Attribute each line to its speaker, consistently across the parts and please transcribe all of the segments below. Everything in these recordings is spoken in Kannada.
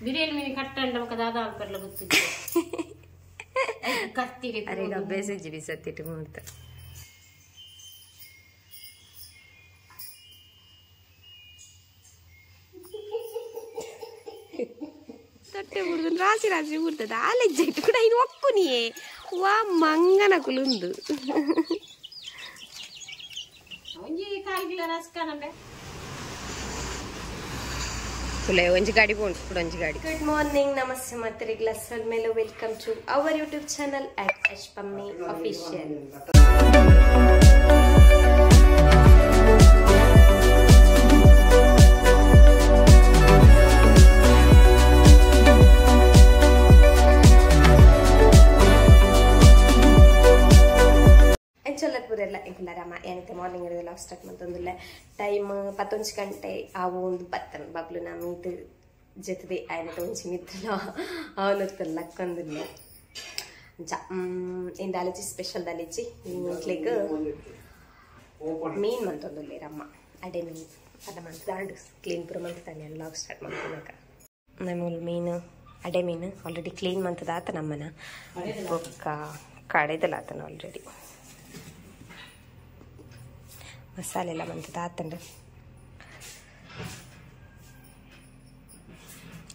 Speaker 1: ಬಿರಿಯಾನಿ ಮೀನು ಕಟ್ಟಂಡ ಮಕ್ಕ ದಾದ ಆಲ್ಪರ್ಲ ಗೊತ್ತಿದೆ ಕತ್ತಿರಿ
Speaker 2: ಅರೆ ಗಬ್ಬೆಸೆ ಜಿಡಿ ಸತ್ತಿಟ್ಟು ಮೂರ್ತ ತೊಟ್ಟೆ ಬಿಡುದು ರಾಶಿ ರಾಶಿ ಬಿಡ್ತದ ಆಲೆಜ್ಜೆಟ್ಟು ಕೂಡ ಇನ್ನು ಒಪ್ಪುನಿಯೇ ವಾ ಮಂಗನ ಕುಲುಂದು
Speaker 1: ಒಂಜಿ ಕಾಲ್ಗಿಲ ರಸ್ಕನಂಡೆ
Speaker 2: ತುಲೆ ಒಂಜಿ ಗಾಡಿ ಬೋಂಡು ಕೂಡ ಒಂಜಿ ಗಾಡಿ. ಗುಡ್ ಮಾರ್ನಿಂಗ್, ನಮಸ್ತೆ ಮತ್ತೆ ಗ್ಲಾಸ್ ಮೇಲೆ welcome to our YouTube channel at ಅಶ್ಪಮ್ಮಿ ಅಫಿಷಿಯಲ್. ಎಲ್ಲ ಎಂಕುಲಾರಮ್ಮ ಏನೈತೆ ಮಾರ್ನಿಂಗ್ ಹಿಡಿದು ಲಾಗ್ ಸ್ಟಾರ್ಟ್ ಮಾಡ್ತಂದಿಲ್ಲ. ಟೈಮ್ 11 ಗಂಟೆ ಆವು ಒಂದು ಬತ್ತನ ಬಬ್ಲು ನಾ ಮೀತು ಜೊತೆ ಆಯ್ತು ಒಂಚಿ ಮಿತ್ರನ ಅವನು ಲಕ್ಕೊಂದಿಲ್ಲ ಇಂದ ಅಲಜಿ ಸ್ಪೆಷಲ್ ಅಲಜಿ ಇಂಟ್ಲಿಕ್ ಮೀನು ಮಂತೊಂದುಲ್ಲೇರಮ್ಮ ಅಡೆ ಮೀನು ಅದ ಮಂತಾಂಡು ಕ್ಲೀನ್ ಪುರ ಮಂತಾನೆ ಲಾಗ್ ಸ್ಟಾರ್ಟ್ ಮಾಡ್ಕೊಳಕ. ನಮ್ಮಲ್ಲಿ ಮೀನು ಅಡೆ ಮೀನು ಆಲ್ರೆಡಿ ಕ್ಲೀನ್ ಮಂತದಾತ ನಮ್ಮನ ಬೊಕ್ಕ ಕಡೆದಲ್ಲ ಆತನ ಆಲ್ರೆಡಿ ಮಸಾಲೆ ಎಲ್ಲ ಮಂತದ ಆತಂಡು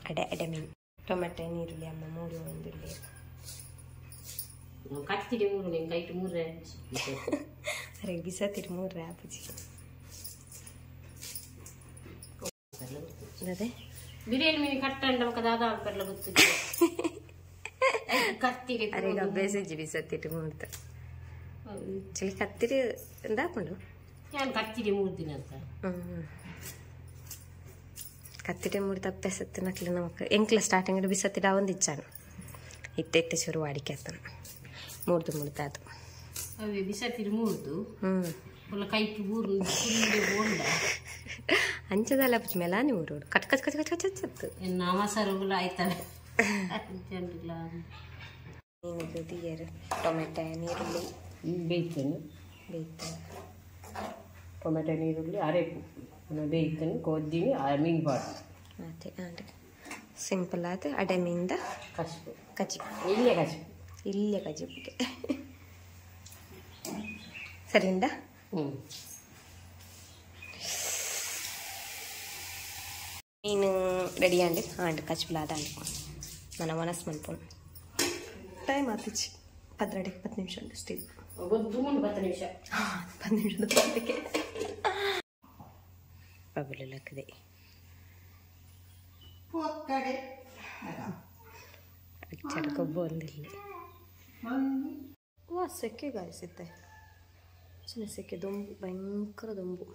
Speaker 2: ಅಡೆ ಅಡೆ ಮೀನು ಟೊಮೆಟೊ ನೀರುಳ್ಳಿ ಅಮ್ಮ 3 ಒಂದುಳ್ಳಿ
Speaker 1: ಕತ್ತಿರಿ 3 ಕೈಟ್ 3
Speaker 2: ಅರೆ ಬಿಸತಿರಿ 3 ಆಪುಜಿ ಅದೇ
Speaker 1: ಬಿರಿಯಾನಿ ಮೀನು ಕಟ್ಟಂಡ ಮಕ್ಕ ದಾದ ಆಲ್ಪರ್ಲ ಗೊತ್ತಿದೆ ಕತ್ತಿರಿ
Speaker 2: ಅರೆ ಗಬ್ಬೆಸೆ ಜಿಡಿ ಸತ್ತಿಟ್ಟು ಮೂರ್ತ ಚಳಿ ಕತ್ತಿರಿ ಎಂದ ಹಾಕೊಂಡು
Speaker 1: ഞാൻ കത്തിരി 3 ദിന
Speaker 2: കത്തിരി 3 തപ്പസത്തിനക്കല് നമുക്ക് എങ്കില സ്റ്റാർട്ടിംഗ് ബിസത്തിട ಒಂದಿಚ್ಚಾನು ಇತ್ತೆ ಶುರು ವಾಡಿಕೆತ್ತನ 3 ತಾತು
Speaker 1: ಅವೆ ಬಿಸತಿರಿ 3 ಒಲ್ಲ ಕೈಕಿ ಬೂರು ಫುಲ್ಲಿ ಬೋಂಡ
Speaker 2: ಅಂಚದಲ್ಲ ಪಚ ಮೆಲಾನಿ ಊರು cut cut cut cut cut
Speaker 1: ಎನ್ನ ಮಸಾಲಗಳು ಆಯ್ತವೆ ಜನರಿಲ್ಲ
Speaker 2: ನೀನು ದಿಯರು ಟೊಮೆಟೊ ನೀರುಳ್ಳಿ
Speaker 1: ಬೇಯ್ತೇನೆ ಟೊಮೆಟೊ ನೀರುಳ್ಳಿ ಅರೆಪು ಬೇಯ್ತೇನೆ ಕೊದ್ದಿನಿ ಮೀನು ಬಾಡು
Speaker 2: ಅದೇ ಅದೇ ಸಿಂಪಲ್ ಆದ ಅಡೆ ಮೀನಿಂದ
Speaker 1: ಕಚ್ಪು
Speaker 2: ಕಚಿಪು
Speaker 1: ಇಲ್ಲೇ
Speaker 2: ಕಚಿಪುಗೆ ಸರಿಯಿಂದ ಮೀನು ರೆಡಿ ಆಂಡಿ ಆಂಡ್ ಕಚ್ಪಿಲಾದ మన మనసు మనుకోండి టైం ఆతిచ్చి 10 నిమిషాలు స్టిల్
Speaker 1: 10 నిమిషాలు
Speaker 2: పబులకదే
Speaker 1: పోక్కడే
Speaker 2: ಚಡಕ ಬಂದಿಲ್ಲ ವಾ ಸೆಕೆ ಗಾಯಿಸುತ್ತೆ ಚಿನ್ನ ಸೆಕೆ ದೊಂಬು ಭಯಂಕರ ದೊಂಬು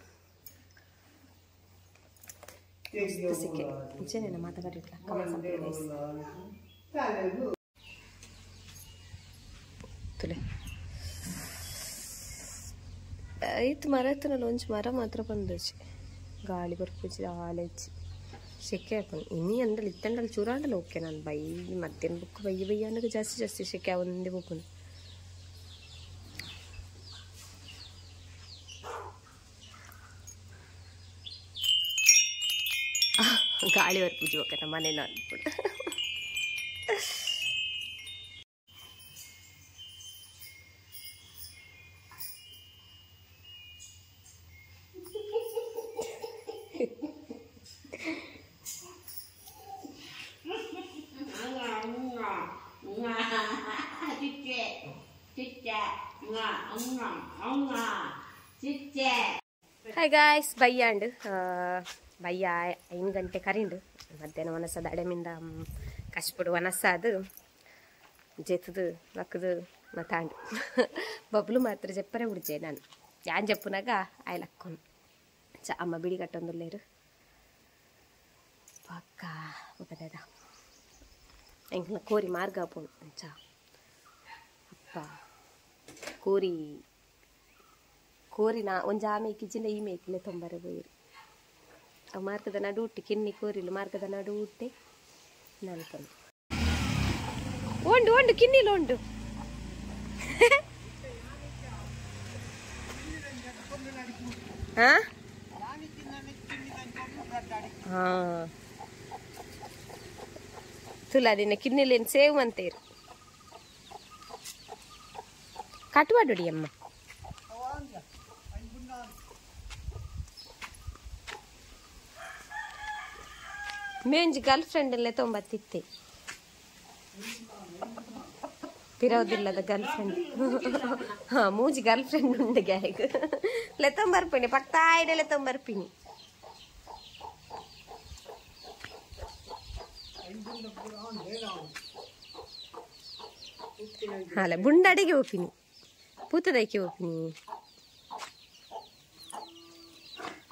Speaker 2: ಸೆಕೆ ನಿಜನೇನ ಮಾತಾಡಿಟ್ಲ ತುಲೆ ಐತು ಮರ ಎತ್ತನಲ್ಲ ಒಂಚು ಮರ ಮಾತ್ರ ಬಂದಚ್ಚಿ ಗಾಳಿ ಬರ್ಪುಚ್ಚಿ ಆಲೆಚ್ಚಿ ಶೆಕೆ ಹಾಕೊಂಡು ಇನ್ನೀ ಅಂದಲ್ಲಿ ಇತ್ತಂಡಲ್ಲಿ ಚೂರಾಂಡಲ್ಲ ಓಕೆ ನಾನು ಬೈ ಮತ್ತೇನು ಬುಕ್ ಬೈ ಅನ್ನೋದು ಜಾಸ್ತಿ ಶೆಕೆ ಒಂದೇ ಬುಕ್ಕು ಗಾಳಿ ಬರ್ಪುಚ್ಚಿ ಓಕೆ ನಮ್ಮ ಮನೇನ ಅಂದ್ಬಿಟ್ಟು ಹಾಯ್ ಗಾಯ್ಸ್ ಬಯ್ಯಾಂಡು ಬಯ್ಯ 5 ಗಂಟೆ ಕರಿಂಡು ಮಧ್ಯಾಹ್ನ ಒನಸದ ಅಡೆಮಿಂದ ಕಷ್ಟಪಡು ಒನಸಾದು ಜೆತ್ತದು ಲಕ್ಕದು ಮತ್ತಾಂಡು ಬಬ್ಲು ಮಾತ್ರ ಜಪ್ಪರೆ ಉಡ್ಜೆ ನಾನು ಯಾನ್ ಜಪ್ಪುನಾಗ ಆಯ್ಲ್ ಹಾಕ್ಕೊಂಡು ಅಮ್ಮ ಬಿಡಿ ಕಟ್ಟೊಂದುಲ್ಲೇರು ಪಕ್ಕ ಒಬ್ಬದ ಎಂಕ್ಲ ಕೋರಿ ಮಾರ್ಗ ಪೋಣು ಚ ಅಪ್ಪ ಕೋರಿನ ಒಂಜಾ ಮೇಕಿಜಿಂದ ಈ ಮೇಕಿಲೆ ತೊಂಬರೆ ಬೋಯಿರು ಮಾರ್ಗದ ನಡು ಉಟ್ಟಿ ಕಿನ್ನಿ ಕೋರಿಲು ಮಾರ್ಗದ ನಡು ಉಟ್ಟೆ ನನ್ಕೊಂಡು ಉಂಡು ಕಿನ್ನಿಲು ಉಂಡು ಹಾಂ ತುಲಾದಿನ ಕಿನ್ನಿಲೇನು ಸೇವ್ ಅಂತೀರು ಕಟ್ವಾಡಿ ಅಮ್ಮ ಮೇಂಜಿ ಗರ್ಲ್ ಫ್ರೆಂಡ್ ಅಲ್ಲೇ ತೊಂಬತ್ತಿತ್ತೆ ಪಿರೋದಿಲ್ಲದ ಗರ್ಲ್ ಫ್ರೆಂಡ್ ಹಾ ಮೂಜಿ ಗರ್ಲ್ ಫ್ರೆಂಡ್ ಉಂಡು ಗ್ಯಾಗ್ ಲೆತ್ತೊಂಬರ್ಪಿನಿ ಪಕ್ತಾಯಿಡೆ ಲೆತ್ತೊಂಬರ್ಪಿನಿ ಅಲ್ಲ ಬುಂಡಾಡಿಗೆ ಹೋಪಿನಿ ಪೂತದೈಕೆ ಹೋಪಿನಿ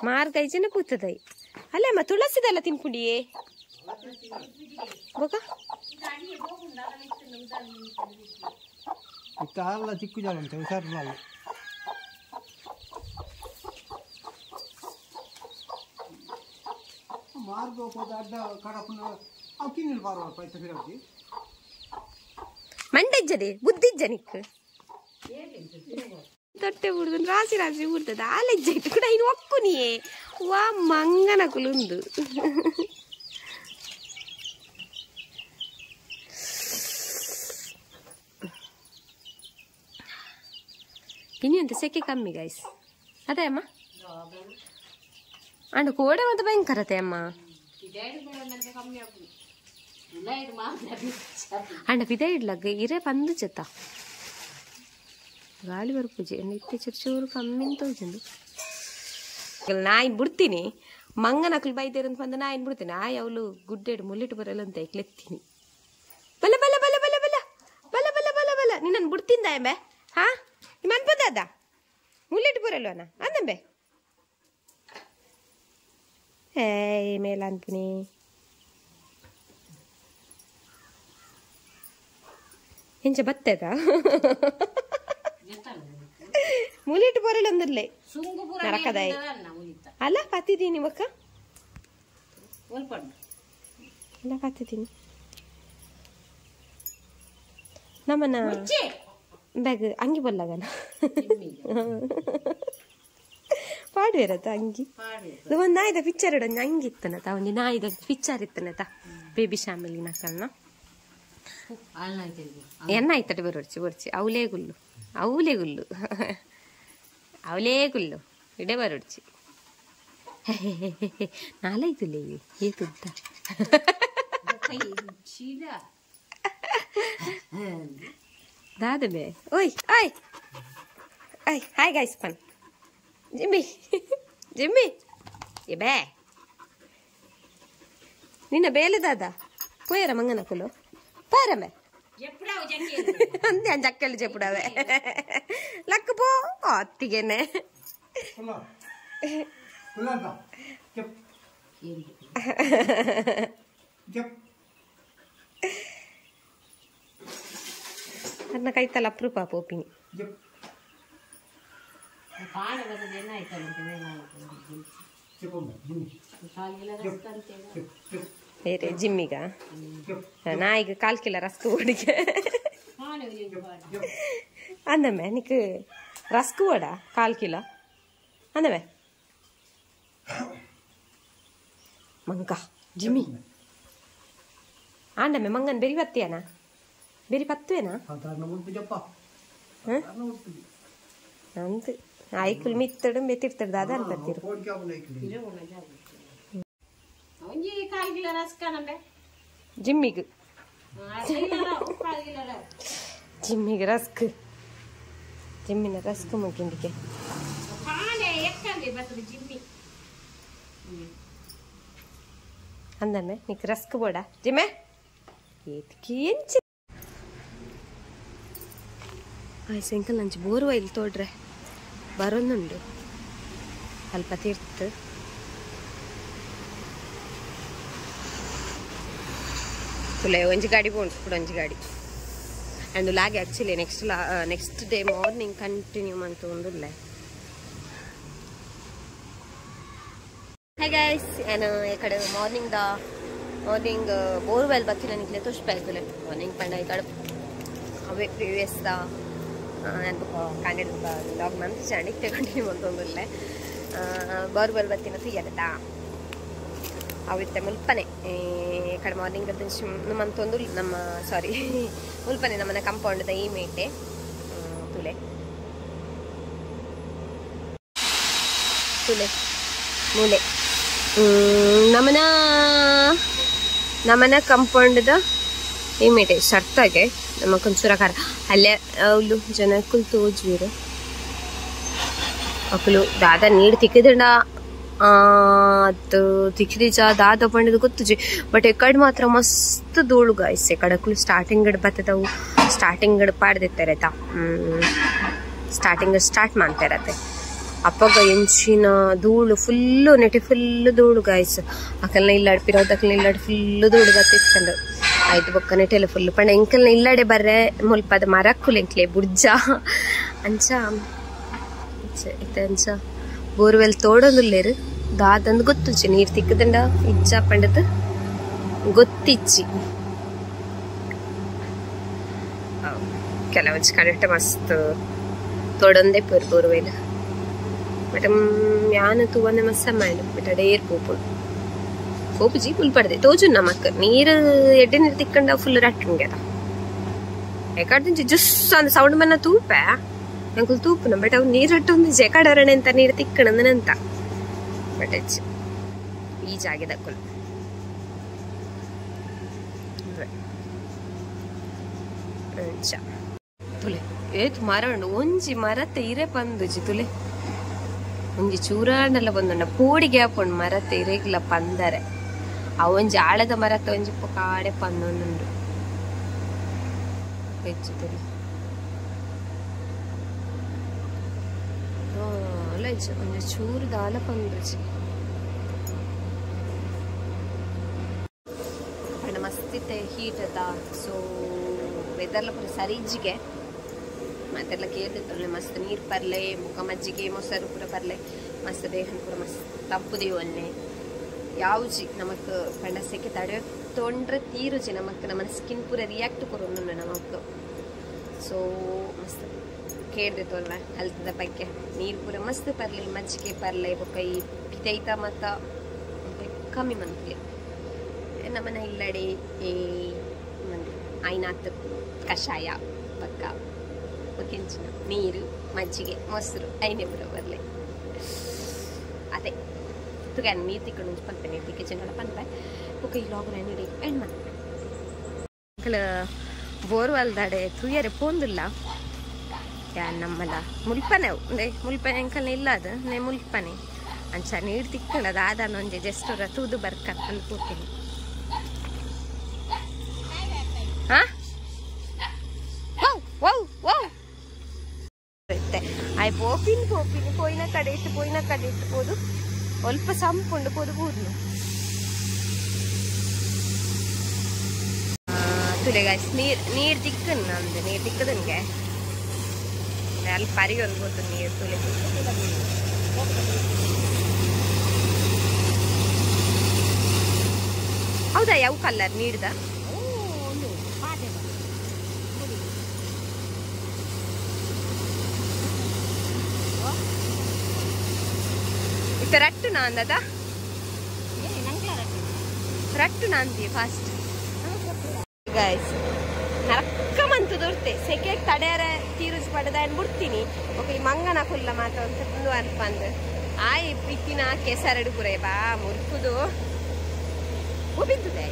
Speaker 2: ಮಾರ್ಗೈಜನ ಪೂತದೈ ಅಲ್ಲ ಅಮ್ಮ ತುಳಸಿದಲ್ಲ ತಿನ್ಪುಡಿಯೇ ಬೋಕ
Speaker 3: ಇತ್ತಲ್ಲ ಚಿಕ್ಕು ಜಾಗ ಅಂತ ಹುಷಾರಿಲ್ಲ ಮಾರ್ಗ ಹೋದ ಅಡ್ಡ ಕಡಪನ ಅವು ಕಿನ್ನಿಲ್ ಬಾರುವ ಪೈತ ಫಿರವ್ಜಿ
Speaker 2: ಮಂಡಜ್ಜದೆ ಬುದ್ಧಿಜ್ಜನಿಕ್ ತೊಟ್ಟೆ ಬಿಡುದು ರಾಸಿ ರಾಸಿ ಬಿಡ್ತದ ಆಲೆಜ್ಜ ಇಟ್ಟು ಕೂಡ ಇನ್ನು ಒಕ್ಕುನಿಯೇ ವಾ ಮಂಗನ ಕುಲುಂದು ಇನ್ನು ಎಂತ ಸೆಕೆ ಕಮ್ಮಿ ಗೈಸ್ ಅದೇ ಅಮ್ಮ ಅಂಡ್ ಕೋಡೆ ಮತ್ತೆ ಭಯಂಕರತೆ ಅಮ್ಮ ಅಂಡ ಪಿದ ಇಡ್ಲಗ್ ಇರೇ ಬಂದು ಚೆತ್ತ ಗಾಳಿ ಬರ್ಪೂಜೆ ನಿತ್ಯ ಚೂರು ಕಮ್ಮಿ ತೋಜಂದು ನಾಯಿನ್ ಬಿಡ್ತೀನಿ ಮಂಗನಕ್ಲು ಬೈದೇರಂತ ಬಂದು ನಾಯಿನ್ ಬಿಡ್ತೀನಿ ಆಯ್ ಅವಳು ಗುಡ್ಡೆಡು ಮುಲ್ಲಿಟ್ಟು ಬರಲ್ಲ ಅಂತ ಎಕ್ಲೆತ್ತೀನಿ ಬಲ ಬಲ ಬಲ ಬಲ ಬಲ ಬಲ ಬಲ ಬಲ ಬಲ ನಿನ್ನ ಬಿಡ್ತಿಂದ ಎಂಬೆ ಹಾ ನಿಮ್ಮ ಅನ್ಪದ ಮುಲ್ಲಿಟ್ಟು ಬರಲ್ವನ ಅಂದಂಬೆ ಹೇ ಮೇಲ ಅನ್ಪಿನಿ ಎಂಚ ಬತ್ತದ ಮುಲಿಟ್ಟು ಬರಲ್ಲ ಅಂದ್ರಲೆ ನರಕದಾಯಿ ಅಲ್ಲ ಪತ್ತಿದ್ದೀನಿ ಮಕ್ಕ ಅಲ್ಲ ಪತ್ತಿದ್ದೀನಿ ನಮ್ಮನ್ನ ಬ್ಯಾಗ್ ಅಂಗಿ ಬಲ್ಲಗನ ಪಾಡುವಿರತ್ತ ಅಂಗಿ ಒಂದು ನಾಯಿದ ಪಿಕ್ಚರ್ ಇಡೊಂದು ಅಂಗಿ ಇತ್ತನತ ಒಂದು ನಾಯಿದ ಪಿಕ್ಚರ್ ಇತ್ತನತ ಬೇಬಿ ಶಾಮಿಲಿ ನಕಲ್ನ ಎನ್ನ ಆಯ್ತಟ ಬರೋಡ್ಚಿ ಬರ್ಚಿ ಅವಲೇ ಗುಲ್ಲು ಅವಲೇ ಗುಲ್ಲು ಅವಲೇ ಗುಲ್ಲು ಇಡೇ ಬರೋಡ್ಚಿ ನಾಲೈತುಲೇ ಏತುದ್ದ ದಾದಬೆ ಓಯ್ ಓಯ್ ಓಯ್ hi guys fun Jimmy Jimmy ಏ ಬೇ ನಿನ್ನ ಬೇಲೆ ದಾದ పోయారా మంగనకులు పారమే అంతే అని చక్కలు చెప్పుడవే లక్కపో అత్తిగేనే అన్న కైతల అప్రూప పోపిని ಬೇರೆ ಜಿಮ್ಮಿಗ ನಾಯಿಗೆ 1/4 ಕಿಲೋ ರಸ್ಕ್ ಓಡಿಗೆ ಅಂದಮ್ಮೆ ನಿಕ್ ರಸ್ಕ್ ಓಡ 1/4 ಕಿಲೋ ಅಂದಮ್ಮೆ ಮಂಗ ಜಿಮ್ಮಿ ಆಂಡಮ್ಮೆ ಮಂಗನ್ ಬೆರಿ ಬತ್ತಿಯನ ಬೆರಿ ಪತ್ತುವೇನಾ ಅಂತ ಆಯ್ಕುಲ್ ಮಿತ್ತಡು ಬೆತ್ತಿರ್ತದ ಅದ ಅನ್ಬರ್ತೀರು ಜಿಮ್ಮಿಗೆ ಜಿಮ್ಮಿಗೆ ರಸ್ಕ್ ಜಿಮ್ಮಿನ ರಸ್ಕ್ ಮುಗಿಂದಿಗೆ ಅಂದಮ್ಮೆ ನೀಕ್ ರಸ್ಕ್ ಬೋಡ ಜಿಮ್ಮೆ ಏನ್ಚಿ ಸೈಕಲ್ ನಂಚು ಬೋರ್ವೈಲ್ ತೋಡ್ರೆ ಬರೋನುಂಡು ಅಲ್ಪ ತೀರ್ಥ ತುಲೆ ಒಂಜಿ ಗಾಡಿ ಬೋಂಡು ಕೂಡ ಒಂಜಿ ಗಾಡಿ ಅಂಡ್ ಲಾಗೆ actually next day morning continue ಮಂತು ಒಂದುಲ್ಲೆ ಹೇ ಗೈಸ್ ಏನು ಇಕಡೆ ಮಾರ್ನಿಂಗ್ ಬೋರ್ವೆಲ್ ಬತ್ತಿ ನನಗೆ ತೋರಿಸ್ಬೇಕಾಯ್ತಲೆ ಮಾರ್ನಿಂಗ್ ಪಂಡ ಈ ಕಡೆ ಅವೇ ಪ್ರೀವಿಯಸ್ ನಾನು ಕಾಂಡೆಡ್ ಲಾಗ್ ಮಂತ್ ಚಾಂಡಿಗೆ ಕಂಟಿನ್ಯೂ ಮಂತು ಒಂದುಲ್ಲೆ ಬೋರ್ವೆಲ್ ಬತ್ತಿನ తీయడదా ಅವಿತ್ತೆ ಮುಲ್ಪನೆ ಕಡೆ ಮಾರ್ನಿಂಗ್ ನಮ್ಮಂತೊಂದು ನಮ್ಮ ಸಾರಿ ಮುಲ್ಪನೆ ನಮ್ಮನ ಕಂಪೌಂಡ್ದ ಈ ಮೇಟೆ ತುಲೆ ತುಲೆ ಮೂಲೆ ನಮ್ಮನ ಕಂಪೌಂಡ್ದ ಈ ಮೇಟೆ ಶರ್ತಾಗೆ ನಮ್ಮ ಕೊಂಚೂರ ಕಾರ ಅಲ್ಲೇ ಅವಳು ಜನಕ್ಕೂ ತೋಜ್ವೀರು ಅಕ್ಕಲು ದಾದ ನೀರು ತಿಕ್ಕಿದಂಡ ಅದು ತಿಕ್ಕಿದೀಜ ದಾದ ಪಂಡದು ಗೊತ್ತುಜಿ ಬಟ್ ಎಕಡೆ ಮಾತ್ರ ಮಸ್ತ್ ಧೂಳು ಗಾಯ್ಸ್ ಎಕಡಕ್ಕೂ ಸ್ಟಾರ್ಟಿಂಗ್ ಗಡ್ ಬರ್ತದವು ಸ್ಟಾರ್ಟಿಂಗ್ ಗಡ್ ಪಾಡ್ದಿರ್ತಾರೆ ಆಯ್ತಾ ಸ್ಟಾರ್ಟಿಂಗ್ ಸ್ಟಾರ್ಟ್ ಮಾಡ್ತಾರತ್ತೆ ಅಪ್ಪಗ ಎಂಚಿನ ಧೂಳು ಫುಲ್ಲು ನೆಟೆ ಫುಲ್ಲು ಧೂಳು ಗಾಯ್ಸ್ ಅಕಲ್ನ ಇಲ್ಲಾಡ್ಪಿರೋದಕ್ಕಲ್ನ ಇಲ್ಲಾಡಿ ಫುಲ್ಲು ಧೂಳು ಬತ್ತಿತ್ಕೊಂಡು ಆಯ್ತು ಬೊಕ್ಕ ನೆಟೆಲ್ಲ ಫುಲ್ಲು ಪಂಡ ಎಂಕಲ್ನ ಇಲ್ಲಾಡೆ ಬರ್ರೆ ಮುಲ್ಪದ ಮರಕ್ಕುಲು ಎಂಕ್ಲೆ ಬುಡ್ಜ ಅಂಚ ಅಂಚ ಬೋರ್ವೆಲ್ ತೋಡೊಂದುಲ್ಲೇರು ದಾದಂದು ಗೊತ್ತುಚ್ಚಿ ನೀರು ತಿಕ್ಕದಂಡ ಇಜ್ಜ ಪಂಡದ ಗೊತ್ತಿಚ್ಚಿ ಕೆಲವು ಕರೆಕ್ಟ್ ಮಸ್ತ್ ತೋಡೊಂದೇ ಪೂರ್ ಬೋರ್ವೆಲ್ ಬಟ್ ಯಾನು ತೂವನೆ ಮಸ್ಸ ಮಾಡಿ ಬಟ್ ಅಡೇರ್ ಪೋಪುಜಿ ಫುಲ್ ಪಡ್ದೆ ತೋಜು ನಮಕ್ ನೀರು ಎಡ್ಡೆ ನೀರು ತಿಕ್ಕಂಡ ಫುಲ್ ರಟ್ಟಂಗೆದ ಯಾಕಂದ್ರೆ ಜುಸ್ ಅಂದ್ ಸೌಂಡ್ ಮನ್ನ ತೂಪೆ ನಂಗೆ ತೂಪುನ ಬಟ್ ಅವು ನೀರು ರಟ್ಟೊಂದು ಜೆಕಾಡರಣೆ ಅಂತ ನೀರು ತಿಕ್ಕಣಂದನಂತ ಬಟ್ ಈ ಜಾಗದ ಕುಲ್ ತುಲೆ ಏತ್ ಮರ ಉಂಡು ಒಂಜಿ ಮರತ್ತೆ ಇರೆ ಪಂದುಜಿ ತುಲೆ ಒಂಜಿ ಚೂರಾಂಡೆಲ್ಲ ಬಂದುಂಡ ಪೋಡಿ ಗ್ಯಾಪ್ ಉಂಡು ಮರತ್ತೆ ಇರೆಗ್ಲ ಪಂದರೆ ಆ ಒಂಜಿ ಆಳದ ಮರತ್ತೆ ಒಂಜಿ ಕಾಡೆ ಪಂದೊಂದುಂಡು ಹೆಚ್ಚು ತುಲೆ ಒಂಜಿ ಚೂರು ದಾಲ ಪಂದುಜಿ ಪಂಡ ಮಸ್ತಿತ್ತೆ ಹೀಟ್ ಅದ ಸೊ ವೆದರ್ಲ ಪೂರ ಸರಿಜ್ಜಿಗೆ ಮತ್ತೆಲ್ಲ ಕೇಳ್ತಿತ್ತಲ್ಲ ಮಸ್ತ್ ನೀರು ಪರ್ಲೆ ಮುಖ ಮಜ್ಜಿಗೆ ಮೊಸರು ಪೂರ ಪರ್ಲೆ ಮಸ್ತ್ ದೇಹನ ಪೂರ ಮಸ್ತ್ ತಪ್ಪುದೇವು ಅನ್ನೆ ಯಾವುಜಿ ನಮಕ್ ಪಂಡ ಸೆಕೆ ತಡೆ ತೊಂಡ್ರೆ ತೀರುಜಿ ನಮಕ್ ನಮ್ಮ ಸ್ಕಿನ್ ಪೂರ ರಿಯಾಕ್ಟ್ ಕೊರೊಂದು ನಮಕ್ ಸೊ ಮಸ್ತ್ ಕೇಳ್ದಿತ್ತು ಅಲ್ವಾ ಹೆಲ್ತ್ದ ಬಗ್ಗೆ ನೀರು ಪೂರ ಮಸ್ತ್ ಪರ್ಲಿ ಮಜ್ಜಿಗೆ ಪರ್ಲೆ ಬೊಕ್ಕ ಈ ಪಿತೈತ ಮತ್ತ ಕಮ್ಮಿ ಮಂತ್ಲಿ ನಮ್ಮನ ಇಲ್ಲಡೆ ಐನಾತ್ ಕಷಾಯ ಪಕ್ಕ ಕೆಂಚಿನ ನೀರು ಮಜ್ಜಿಗೆ ಮೊಸರು ಐನೇ ಪೂರ ಬರಲಿ ಅದೇ ತುಗ ನೀರು ತಿಕ್ಕೊಂಡು ಪಂಪೆ ನೀರು ತಿಕ್ಕೆ ಚೆಂದ ಪಂಪೆ ಬೊಕ್ಕ ಈ ಲಾಗ್ ನೀಡಿ ಎಂಡ್ ಮಾಡ್ತಾರೆ ಬೋರ್ವೆಲ್ದಾಡೆ ತುಯ್ಯರೆ ಪೋಂದಿಲ್ಲ ಯಾನ್ ನಮ್ಮಲ್ಲ ಮುಲ್ಪನೆ ಅಂದ್ರೆ ಮುಲ್ಪನೆ ಅಂಕಲ್ನ ಇಲ್ಲ ಅದು ನೇ ಮುಲ್ಪನೆ ಅಂಚ ನೀರು ತಿಕ್ಕಣದ ಆದಾನ ಒಂಜೆ ಜಸ್ಟ್ ತೂದು ಬರ್ಕ ಅನ್ಕೋತೀನಿ ಆಯ್ ಪೋಪಿನ್ ಪೋಯಿನ ಕಡೆ ಇಟ್ಟು ಪೋದು ಸ್ವಲ್ಪ ಸಂಪುಂಡು ಪೋದು ಬೂದ್ನು ತುಲೆ ಗಾಯ್ಸ್ ನೀರು ತಿಕ್ಕನ್ ನಂದು ನೀರು ತಿಕ್ಕದನ್ಗೆ ಅಲ್ಲಿ ಪರಿಗೆ ಒಂದು ಗೊತ್ತು ನೀರು ತುಲೆ ಹೌದಾ ಯಾವ ಕಲರ್ ನೀಡ್ದ ಇತ್ತ ರಟ್ಟು ನಾಂದದ ರಟ್ಟು ನಾಂದಿ ಫಾಸ್ಟ್ ಗಾಯ್ಸ್ ನರಕ್ಕಮಂತು ದೊರ್ತೆ ಸೆಕೆ ತಡೆಯರ ತೀರುಜ್ ಪಡೆದ ಬಿಡ್ತೀನಿ ಓಕೆ ಈ ಮಂಗನ ಕುಲ್ಲ ಮಾತ ಒಂದು ಅನ್ಪಂದು ಆಯ್ ಪಿಕ್ಕಿನ ಕೆಸರಡು ಪುರೇ ಬಾ ಮುರ್ಕುದು ಬಿದ್ದುದೆ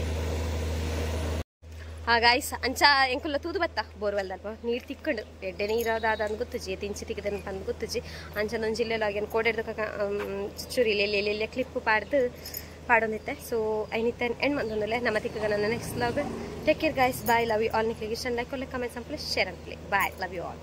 Speaker 2: ಗಾಯ್ಸ್ ಅಂಚ ಎಂಕುಲ್ಲ ತೂದು ಬತ್ತ ಬೋರ್ವೆಲ್ದಲ್ಪ ನೀರು ತಿಕ್ಕೊಂಡು ಎಡ್ಡೆ ನೀರಾದ ಅಂದ್ ಗೊತ್ತುಜಿ ತಿಂಚಿ ತಿಕ್ಕದನ್ ಬಂದು ಗೊತ್ತುಜಿ ಅಂಚನೊಂದು ಜಿಲ್ಲೆಲಾಗಿ ಕೋಡೆಡ್ದ ಚೂರಿ ಎಲ್ಲೆಲ್ಲೆಲ್ಲೆ ಕ್ಲಿಪ್ ಪಾಡೊಂದಿತ್ತೆ ಸೊ ಐನಿತ್ತೆ ಎಂಡ್ ಮಂದೊಂದಲ್ಲ ನಮ್ಮ ತಿಕ್ಕಗ ನನ್ನ next log take care guys bye love you all ನಿಕ್ಲಿಗೆ ಇಷ್ಟ ಲೈಕ್ ಕೊಡ್ಲೆ ಕಮೆಂಟ್ಸ್ ಅಂಪ್ಲೆ ಶೇರ್ ಅಂಪ್ಲೆ ಬಾಯ್ ಲವ್ ಯು ಆಲ್